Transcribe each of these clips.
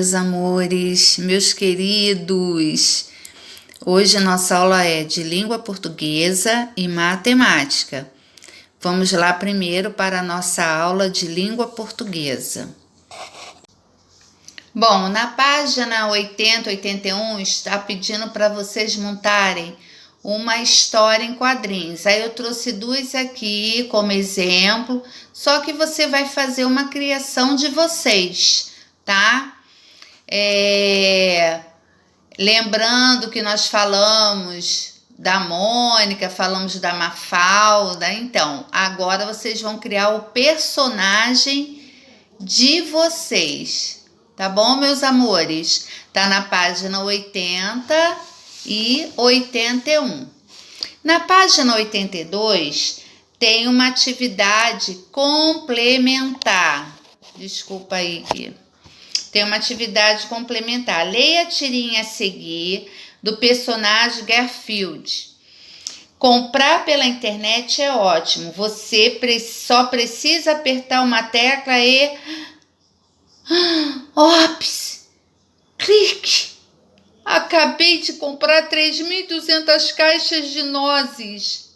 meus amores, meus queridos! Hoje a nossa aula é de língua portuguesa e matemática. Vamos lá primeiro para a nossa aula de língua portuguesa. Bom, na página 80, 81 está pedindo para vocês montarem uma história em quadrinhos. Aí eu trouxe duas aqui como exemplo, só que você vai fazer uma criação de vocês, tá? Lembrando que nós falamos da Mônica, falamos da Mafalda, então agora vocês vão criar o personagem de vocês, tá bom, meus amores? Tá na página 80 e 81. Na página 82 tem uma atividade complementar. Desculpa aí, Gui. Tem uma atividade complementar. Leia a tirinha a seguir do personagem Garfield. Comprar pela internet é ótimo. Você só precisa apertar uma tecla e... Ops! Clique! Acabei de comprar 3.200 caixas de nozes.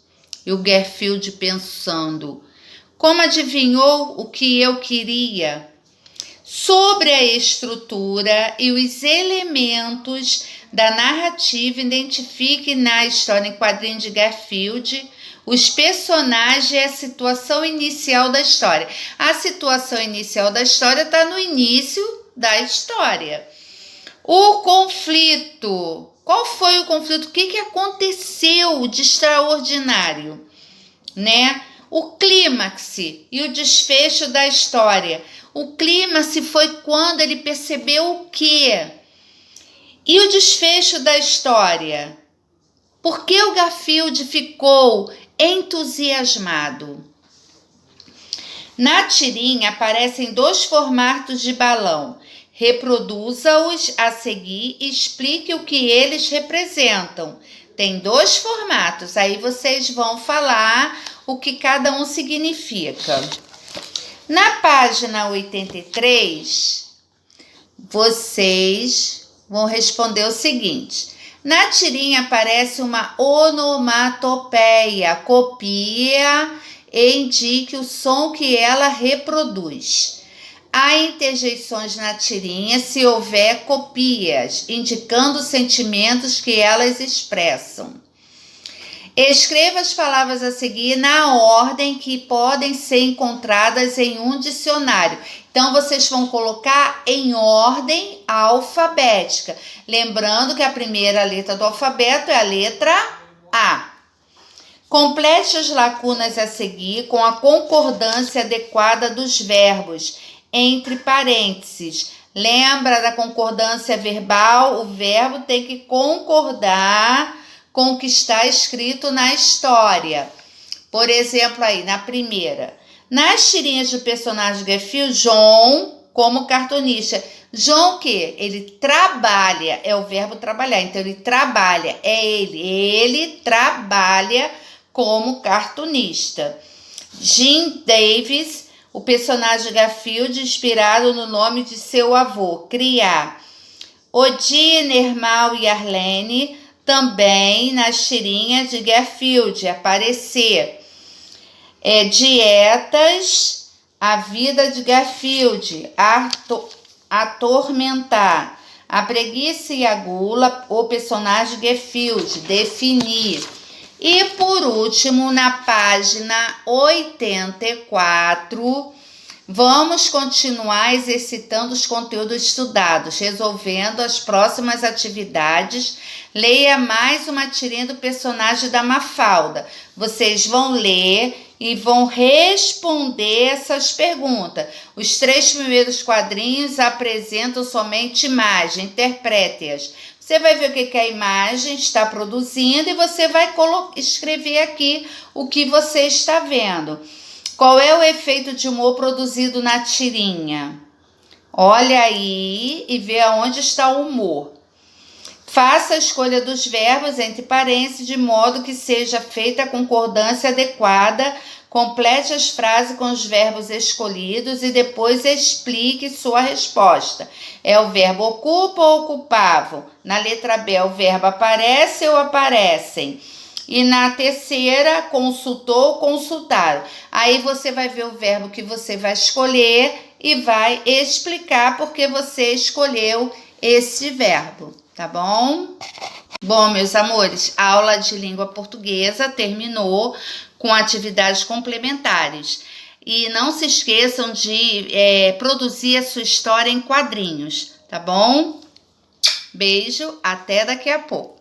E o Garfield pensando. Como adivinhou o que eu queria? Sobre a estrutura e os elementos da narrativa, identifique na história em quadrinho de Garfield os personagens e a situação inicial da história. A situação inicial da história está no início da história. O conflito. Qual foi o conflito? O que aconteceu de extraordinário? Né? O clímax e o desfecho da história. O clímax foi quando ele percebeu o quê? E o desfecho da história? Por que o Garfield ficou entusiasmado? Na tirinha aparecem 2 formatos de balão. Reproduza-os a seguir e explique o que eles representam. Tem 2 formatos, aí vocês vão falar o que cada um significa. Na página 83, vocês vão responder o seguinte. Na tirinha aparece uma onomatopeia. Copia e indique o som que ela reproduz. Há interjeições na tirinha se houver copias, indicando os sentimentos que elas expressam. Escreva as palavras a seguir na ordem que podem ser encontradas em um dicionário. Então, vocês vão colocar em ordem alfabética. Lembrando que a primeira letra do alfabeto é a letra A. Complete as lacunas a seguir com a concordância adequada dos verbos, entre parênteses. Lembra da concordância verbal? O verbo tem que concordar com o que está escrito na história. Por exemplo, aí, na primeira. Nas tirinhas do personagem Garfield, João, como cartunista. João o quê? Ele trabalha, é o verbo trabalhar. Então, ele trabalha, é ele. Ele trabalha como cartunista. Jim Davis, o personagem Garfield, inspirado no nome de seu avô, criar. Odile, Mal e Arlene, também nas tirinhas de Garfield, aparecer. Dietas, a vida de Garfield, atormentar. A preguiça e a gula, o personagem Garfield, definir. E por último, na página 84, vamos continuar exercitando os conteúdos estudados, resolvendo as próximas atividades. Leia mais uma tirinha do personagem da Mafalda. Vocês vão ler e vão responder essas perguntas. Os 3 primeiros quadrinhos apresentam somente imagem, interprete-as. Você vai ver o que a imagem está produzindo e você vai escrever aqui o que você está vendo. Qual é o efeito de humor produzido na tirinha? Olha aí e vê aonde está o humor. Faça a escolha dos verbos entre parênteses de modo que seja feita a concordância adequada Complete as frases com os verbos escolhidos e depois explique sua resposta. É o verbo ocupa ou ocupavam? Na letra B, o verbo aparece ou aparecem? E na terceira, consultou ou consultaram. Aí você vai ver o verbo que você vai escolher e vai explicar porque você escolheu esse verbo, tá bom? Bom, meus amores, a aula de língua portuguesa terminou com atividades complementares. E não se esqueçam de produzir a sua história em quadrinhos, tá bom? Beijo, até daqui a pouco.